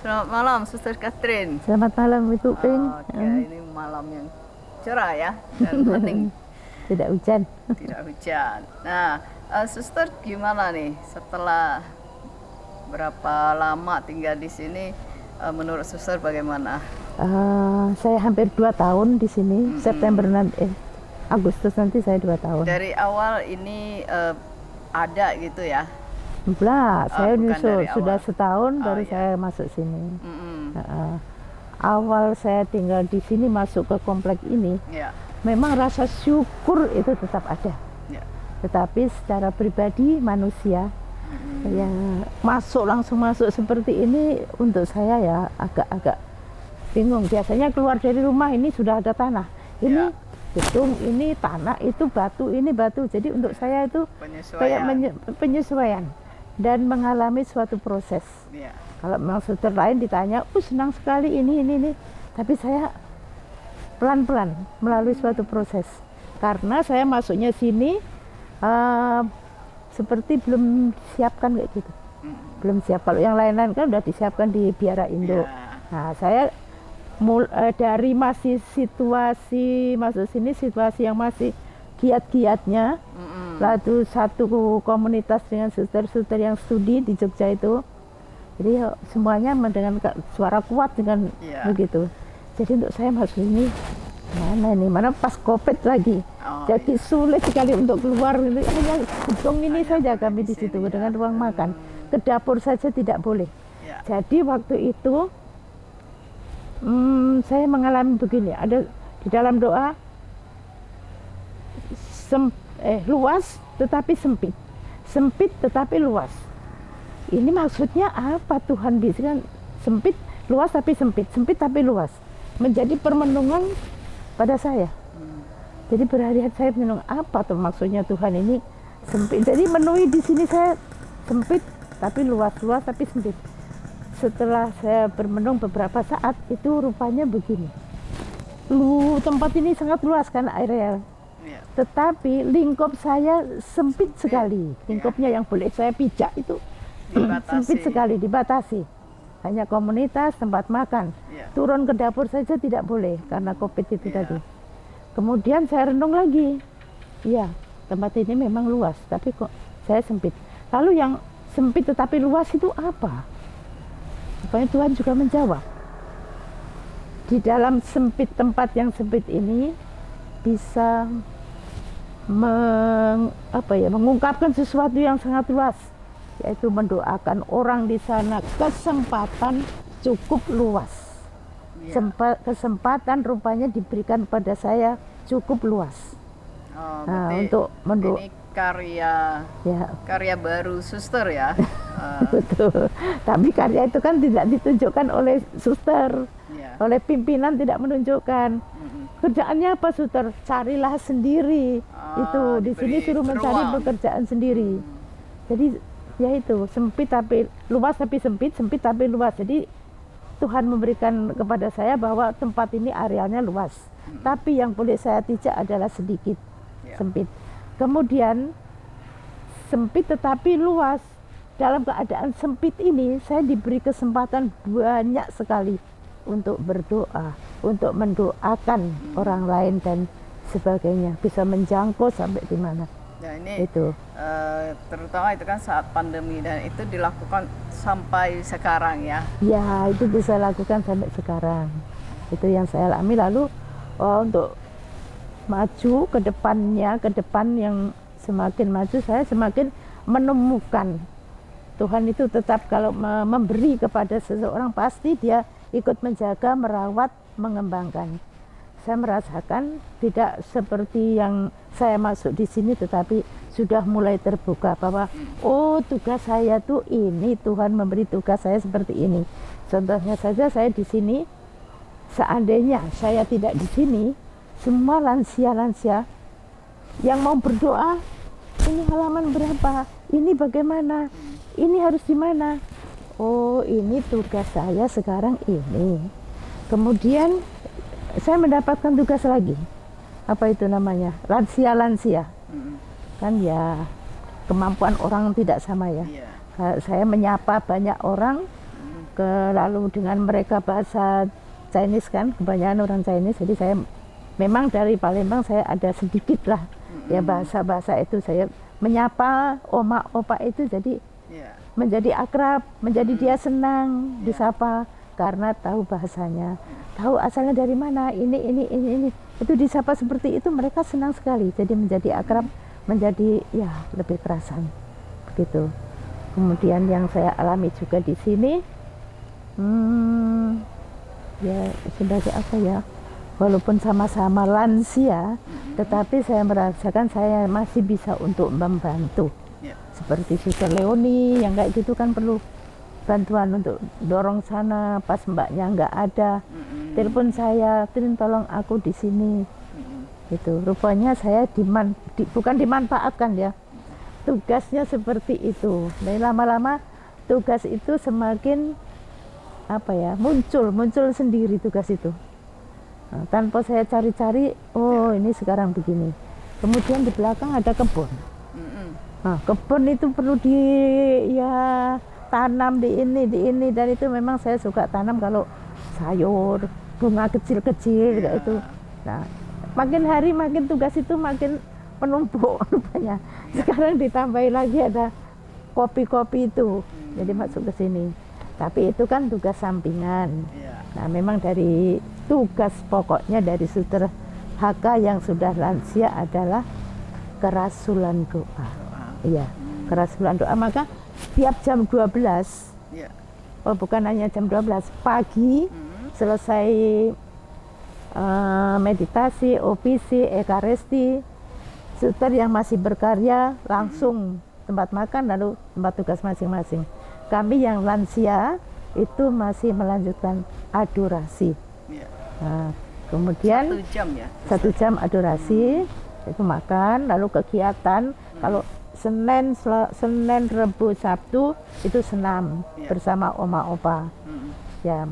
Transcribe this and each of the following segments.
Selamat malam, Suster Catherine. Selamat malam Ibu Ping. Oke, ini malam yang cerah ya dan hening, Tidak hujan. tidak hujan. Nah, Suster gimana nih setelah berapa lama tinggal di sini? Menurut Suster bagaimana? Saya hampir 2 tahun di sini. September nanti, Agustus nanti saya 2 tahun. Dari awal ini ada gitu ya? Saya bukan nyusul dari sudah awal. setahun baru iya. saya masuk sini. Mm-mm. Awal saya tinggal di sini masuk ke komplek ini, Ya, memang rasa syukur itu tetap ada. ya. Tetapi secara pribadi manusia yang langsung masuk seperti ini untuk saya ya agak-agak bingung. Biasanya keluar dari rumah ini sudah ada tanah, ini Ya. gedung, ini tanah, itu batu, ini batu. Jadi untuk saya itu kayak Penyesuaian. penyesuaian dan mengalami suatu proses. Ya. Kalau memang suster lain ditanya, senang sekali ini. Tapi saya pelan-pelan melalui suatu proses. Karena saya masuknya sini seperti belum siapkan kayak gitu. Belum siap. Kalau yang lain-lain kan udah disiapkan di Biara Indo. Ya. Nah, saya dari masih masuk sini situasi yang masih giat-giatnya. Lalu satu komunitas dengan suster-suster yang studi di Jogja itu. Jadi semuanya dengan suara kuat dengan begitu. Jadi untuk saya masuk ini mana pas COVID lagi. Jadi sulit sekali untuk keluar. Hanya gedung ini saja kami di situ dengan ruang makan. Ke dapur saja tidak boleh. Ya. Jadi waktu itu saya mengalami begini. Ada di dalam doa luas tetapi sempit. Sempit tetapi luas. Ini maksudnya apa Tuhan bisa sempit, luas tapi sempit, sempit tapi luas. Menjadi permenungan pada saya. Jadi berhari-hari saya menenung apa tuh maksudnya Tuhan ini sempit. Jadi menuhi di sini saya sempit tapi luas tapi sempit. Setelah saya bermenung beberapa saat itu rupanya begini. Tempat ini sangat luas kan area. Ya. Tetapi lingkup saya sempit sekali. Lingkupnya yang boleh saya pijak itu sempit sekali, dibatasi. Hanya komunitas, tempat makan. Ya. Turun ke dapur saja tidak boleh karena COVID itu tadi. Kemudian saya renung lagi. Ya, tempat ini memang luas, tapi kok saya sempit. Lalu yang sempit tetapi luas itu apa? Supaya Tuhan juga menjawab. Di dalam sempit tempat yang sempit ini bisa mengungkapkan sesuatu yang sangat luas, yaitu mendoakan orang di sana. Kesempatan cukup luas. Ya. Kesempatan rupanya diberikan pada saya cukup luas. Untuk ini karya baru suster ya. Betul. Tapi karya itu kan tidak ditunjukkan oleh suster, oleh pimpinan tidak menunjukkan. Kerjaannya apa suster? Carilah sendiri. Itu di sini suruh mencari pekerjaan sendiri. Jadi ya itu sempit tapi luas tapi sempit tapi luas. Jadi Tuhan memberikan kepada saya bahwa tempat ini arealnya luas, tapi yang boleh saya pijak adalah sedikit sempit. Kemudian sempit tetapi luas. Dalam keadaan sempit ini saya diberi kesempatan banyak sekali untuk berdoa, untuk mendoakan orang lain dan sebagainya, bisa menjangkau sampai di mana. Ya, ini itu terutama itu kan saat pandemi dan itu dilakukan sampai sekarang ya. Ya, itu bisa lakukan sampai sekarang. Itu yang saya alami. Lalu untuk maju ke depan yang semakin maju, saya semakin menemukan Tuhan itu tetap kalau memberi kepada seseorang pasti dia ikut menjaga, merawat, mengembangkan. Saya merasakan tidak seperti yang saya masuk di sini, tetapi sudah mulai terbuka bahwa tugas saya tuh ini, Tuhan memberi tugas saya seperti ini. Contohnya saja saya di sini, seandainya saya tidak di sini, semua lansia-lansia yang mau berdoa, ini halaman berapa, ini bagaimana, ini harus di mana. Ini tugas saya sekarang ini. Kemudian saya mendapatkan tugas lagi. Apa itu namanya? Lansia-lansia. Kan ya kemampuan orang tidak sama ya. Saya menyapa banyak orang lalu dengan mereka bahasa Chinese kan, kebanyakan orang Chinese, jadi saya memang dari Palembang saya ada sedikit lah ya bahasa-bahasa itu, saya menyapa oma opa itu jadi menjadi akrab, menjadi dia senang disapa karena tahu bahasanya, tahu asalnya dari mana, ini itu disapa seperti itu mereka senang sekali, jadi menjadi akrab, menjadi ya lebih kerasan begitu. Kemudian yang saya alami juga di sini ya sebagai apa ya, walaupun sama-sama lansia tetapi saya merasakan saya masih bisa untuk membantu. Seperti Suster Leoni yang kayak gitu kan perlu bantuan untuk dorong sana pas mbaknya nggak ada, telepon saya, Trin tolong aku di sini. Itu rupanya saya bukan dimanfaatkan ya, tugasnya seperti itu. Dan lama-lama tugas itu semakin apa ya, muncul sendiri tugas itu. Nah, tanpa saya cari-cari, oh ini sekarang begini. Kemudian di belakang ada kebun. Nah, kebun itu perlu tanam di ini dan itu memang saya suka tanam kalau sayur, bunga kecil-kecil kayak itu. Nah, makin hari makin tugas itu makin menumpuk rupanya. Sekarang ditambahi lagi ada kopi-kopi itu, jadi masuk ke sini. Tapi itu kan tugas sampingan. Nah, memang dari tugas pokoknya dari Suster HK yang sudah lansia adalah kerasulan doa. Iya, kerasulan doa. Maka tiap jam 12, oh bukan hanya jam 12, pagi selesai meditasi, OPC, Ekaresti, suster yang masih berkarya langsung tempat makan lalu tempat tugas masing-masing. Kami yang lansia itu masih melanjutkan adorasi. Nah, kemudian 1 jam ya? 1 jam adorasi, itu makan, lalu kegiatan. Kalau Senin, Rebu, Sabtu itu senam bersama oma opa. Ya.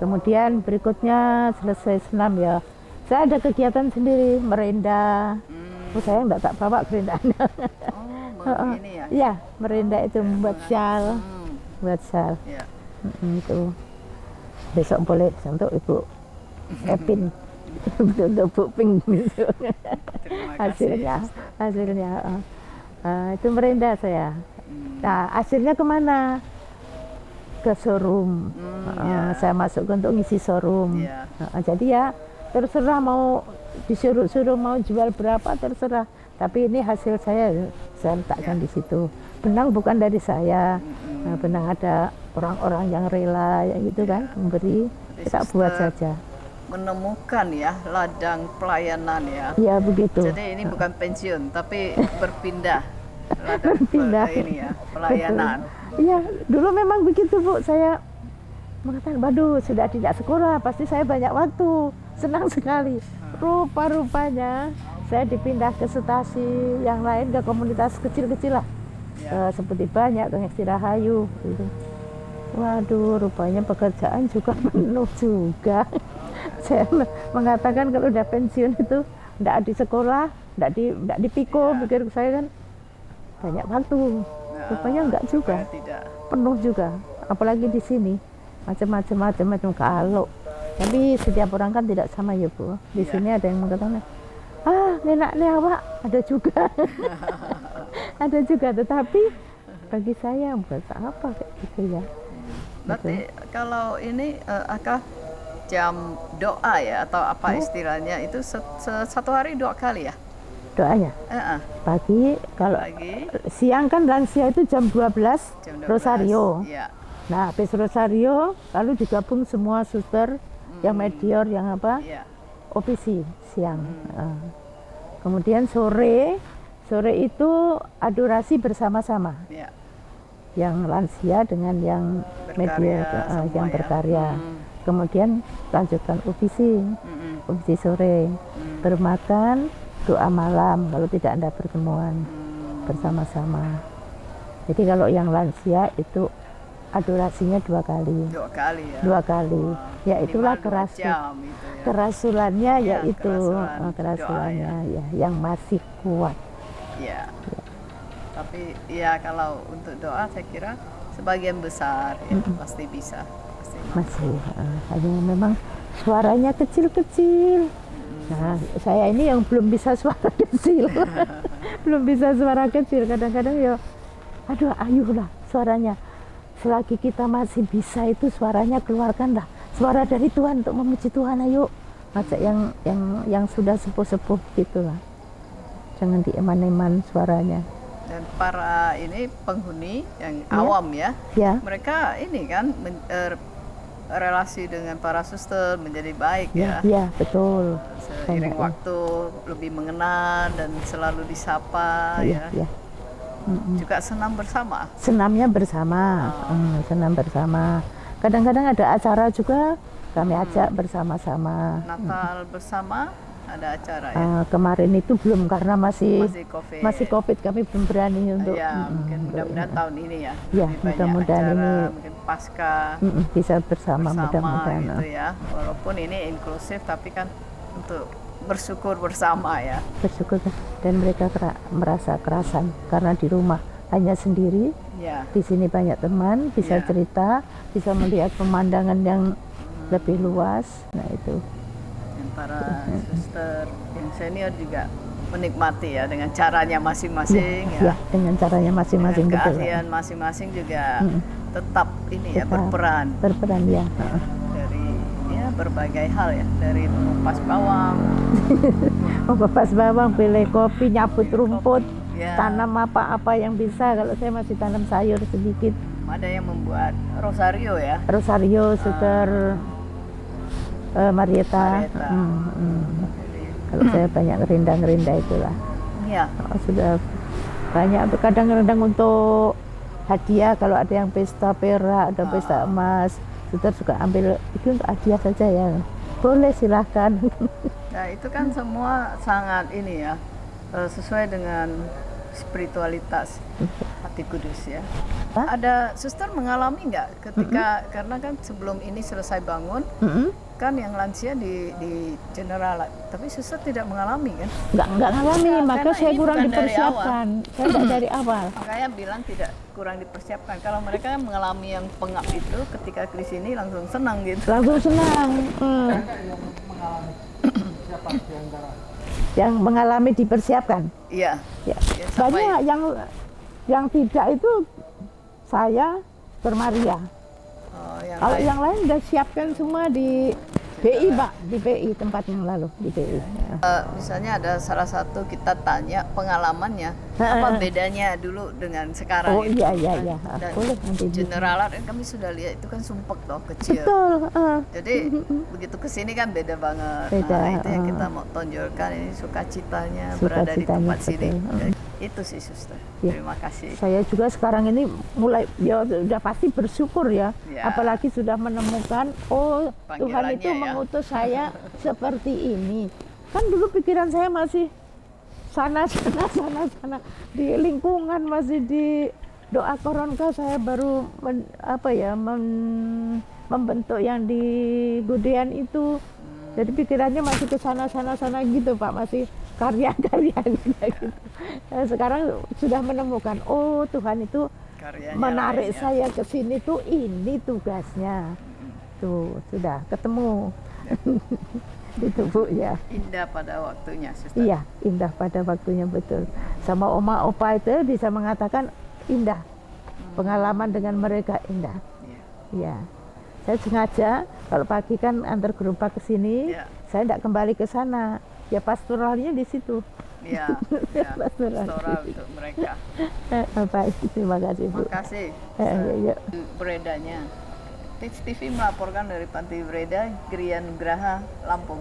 Kemudian berikutnya selesai senam ya, saya ada kegiatan sendiri merenda. Saya enggak tak bawa kerendaannya. Ini ya? Ya, merenda itu membuat syal, buat syal. Itu besok boleh untuk Ibu Epin, untuk Bu Ping gitu. hasilnya. Itu merenda saya. Nah, hasilnya kemana? Ke showroom. Saya masuk untuk ngisi showroom. Jadi ya terserah mau disuruh mau jual berapa terserah. Tapi ini hasil saya letakkan di situ. Benang bukan dari saya. Benang ada orang-orang yang rela yang gitu kan memberi. Kita buat saja. Menemukan ya ladang pelayanan ya. Ya begitu. Jadi ini bukan pensiun tapi berpindah. Berpindah. Ini ya pelayanan. Iya, dulu memang begitu Bu. Saya mengatakan, waduh sudah tidak sekolah pasti saya banyak waktu. Senang sekali. Rupa-rupanya saya dipindah ke stasi yang lain, ke komunitas kecil-kecil lah. Seperti banyak ke Istirahayu gitu. Waduh, rupanya pekerjaan juga penuh juga. Saya mengatakan kalau udah pensiun itu enggak di sekolah, enggak di Piko, pikir saya kan banyak waktu. Rupanya enggak juga. Penuh juga. Apalagi di sini macam-macam kalau. Tapi setiap orang kan tidak sama ya Bu. Di sini ada yang mengatakan, nenek awak ada juga. Ada juga, tetapi bagi saya buat apa kayak gitu ya. Berarti kalau ini jam doa ya atau apa istilahnya itu satu hari 2 kali ya? Doanya? Pagi, kalau siang kan lansia itu jam 12, rosario. Nah, habis rosario lalu digabung semua suster yang medior yang apa? OPC siang. Kemudian sore itu adorasi bersama-sama. Yang lansia dengan yang medior yang berkarya. Kemudian lanjutkan OPC sore, bermakan, doa malam kalau tidak ada pertemuan bersama-sama. Jadi kalau yang lansia itu adorasinya 2 kali. 2 kali ya? 2 kali. Ya itulah kerasulannya yaitu kerasulannya ya yang masih kuat. Tapi ya kalau untuk doa saya kira sebagian besar ya, pasti bisa. Pasti mampu. Masih hanya memang suaranya kecil-kecil. Nah, saya ini yang belum bisa suara kecil. Belum bisa suara kecil. Kadang-kadang ya, aduh ayuhlah suaranya. Selagi kita masih bisa itu suaranya keluarkanlah. Suara dari Tuhan untuk memuji Tuhan, ayo. Macam yang sudah sepuh-sepuh gitulah. Jangan dieman-eman suaranya. Dan para ini penghuni yang awam ya, Ya. mereka ini kan relasi dengan para suster menjadi baik ya. Ya, betul. Seiring Banyak, waktu lebih mengenal dan selalu disapa ya. Ya. Juga senam bersama. Senamnya bersama, senam bersama. Kadang-kadang ada acara juga kami ajak bersama-sama. Natal bersama ada acara ya. Kemarin itu belum karena masih Masih COVID. kami belum berani untuk Ya, mungkin mudah-mudahan tahun ini ya. Ya, lebih banyak mudah-mudahan acara, ini mungkin pasca bisa bersama mudah-mudahan. gitu ya. Walaupun ini inklusif tapi kan untuk bersyukur bersama ya. Bersyukur dan mereka merasa kerasan karena di rumah hanya sendiri. Ya. Di sini banyak teman, bisa Ya. cerita, bisa melihat pemandangan yang lebih luas. Nah itu. Dan para suster yang senior juga menikmati ya dengan caranya masing-masing ya. Ya, dengan caranya masing-masing Dengan betul. keahlian masing-masing juga tetap ini ya Tetap berperan Berperan ya. dari ya berbagai hal ya, dari mengupas bawang, Mengupas bawang, pilih kopi, nyabut rumput, ya. tanam apa-apa yang bisa. Kalau saya masih tanam sayur sedikit. Ada yang membuat rosario ya. Rosario, suster Marieta. Marieta. Jadi, Kalau saya banyak ngerinda itulah. ya. Sudah banyak. Kadang-kadang untuk hadiah kalau ada yang pesta perak, ada pesta emas, suster suka ambil itu untuk hadiah saja ya. Boleh silahkan. Nah, itu kan semua sangat ini ya, sesuai dengan spiritualitas hati kudus ya. Hah? Ada suster mengalami nggak ketika karena kan sebelum ini selesai bangun kan yang lansia di general, tapi suster tidak mengalami kan? Nggak ngalami, Ya, maka karena saya ini kurang bukan dari dipersiapkan. Saya nggak dari awal. Makanya bilang tidak kurang dipersiapkan. Kalau mereka kan mengalami yang pengap itu ketika di sini langsung senang gitu. Langsung senang. Yang mengalami dipersiapkan. Iya. Ya. Ya, sampai- Banyak yang tidak itu saya Maria. Oh, yang Kalau lain. yang lain udah siapkan semua di BI, Pak, di BI tempat yang lalu di BI. Ya. Misalnya ada salah satu kita tanya pengalamannya, apa bedanya dulu dengan sekarang? Oh gitu. iya. Dan Boleh nanti. generalat kan kami sudah lihat itu kan sumpek toh kecil. Betul. Jadi begitu kesini kan beda banget. Beda, Nah, itu yang kita mau tonjolkan ini sukacitanya berada di Sukacitanya, tempat sini. betul. Itu sih suster. Ya. Terima kasih. Saya juga sekarang ini mulai ya udah pasti bersyukur ya. Ya. Apalagi sudah menemukan Tuhan Panggilannya itu ya. mengutus saya seperti ini. Kan dulu pikiran saya masih sana di lingkungan, masih di doa koronka. Saya baru membentuk yang di Gudean itu. Jadi pikirannya masih ke sana gitu Pak, masih karya-karya gitu. Sekarang sudah menemukan, Tuhan itu Karyanya menarik lainnya. saya ke sini tuh ini tugasnya. Tuh, sudah ketemu. Itu Bu ya. Indah pada waktunya suster. Iya, indah pada waktunya betul. Sama oma opa itu bisa mengatakan indah. Pengalaman dengan mereka indah. Iya. Iya. Saya sengaja kalau pagi kan antar gerobak ke sini, Iya. saya tidak kembali ke sana. Ya pastoralnya di situ. Iya. Ya. Pastoral. Pastoral untuk mereka. Baik, terima kasih Bu. Makasih. Ya. Beredanya. Tips TV melaporkan dari Panti Breda, Griya Nugraha, Lampung.